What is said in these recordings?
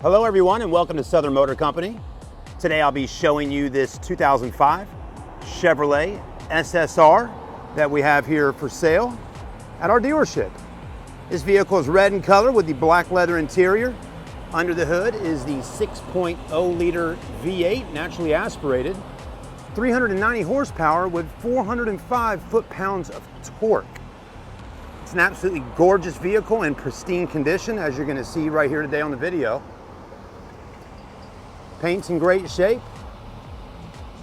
Hello everyone and welcome to Southern Motor Company. Today I'll be showing you this 2005 Chevrolet SSR that we have here for sale at our dealership. This vehicle is red in color with the black leather interior. Under the hood is the 6.0 liter V8 naturally aspirated, 390 horsepower with 405 foot-pounds of torque. It's an absolutely gorgeous vehicle in pristine condition, as you're going to see right here today on the video. Paint's in great shape.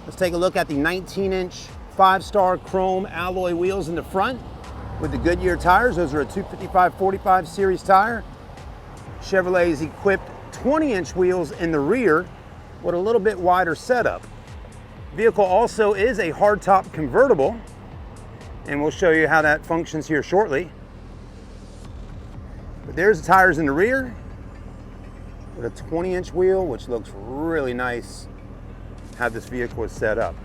Let's take a look at the 19-inch 5-star chrome alloy wheels in the front with the Goodyear tires. Those are a 255/45 series tire. Chevrolet is equipped 20-inch wheels in the rear with a little bit wider setup. Vehicle also is a hardtop convertible, and we'll show you how that functions here shortly. But there's the tires in the rear with a 20-inch wheel, which looks really nice how this vehicle is set up.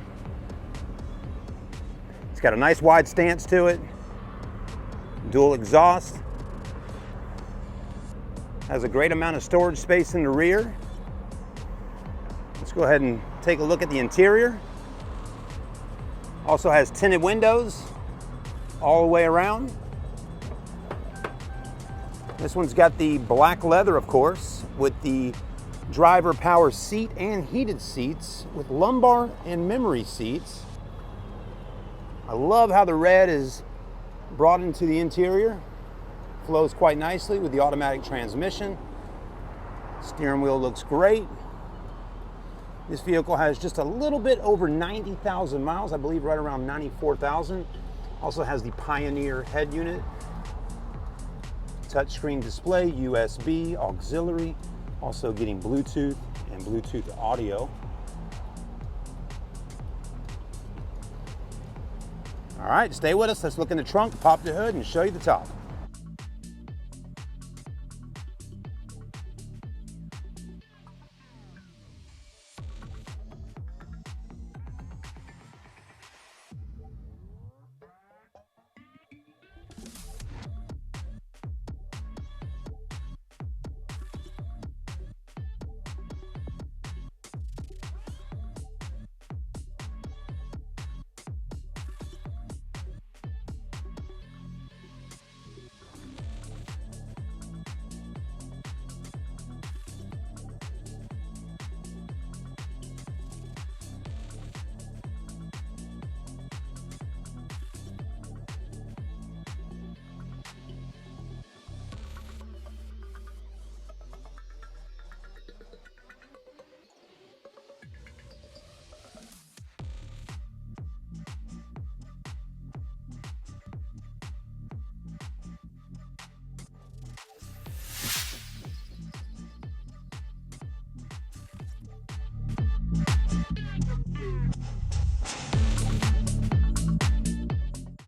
It's got a nice wide stance to it, dual exhaust, has a great amount of storage space in the rear. Let's go ahead and take a look at the interior. Also has tinted windows all the way around. This one's got the black leather, of course, with the driver power seat and heated seats with lumbar and memory seats. I love how the red is brought into the interior. Flows quite nicely with the automatic transmission. Steering wheel looks great. This vehicle has just a little bit over 90,000 miles, I believe right around 94,000. Also has the Pioneer head unit. Touchscreen display, USB, auxiliary, also getting Bluetooth and Bluetooth audio. All right, stay with us. Let's look in the trunk, pop the hood, and show you the top.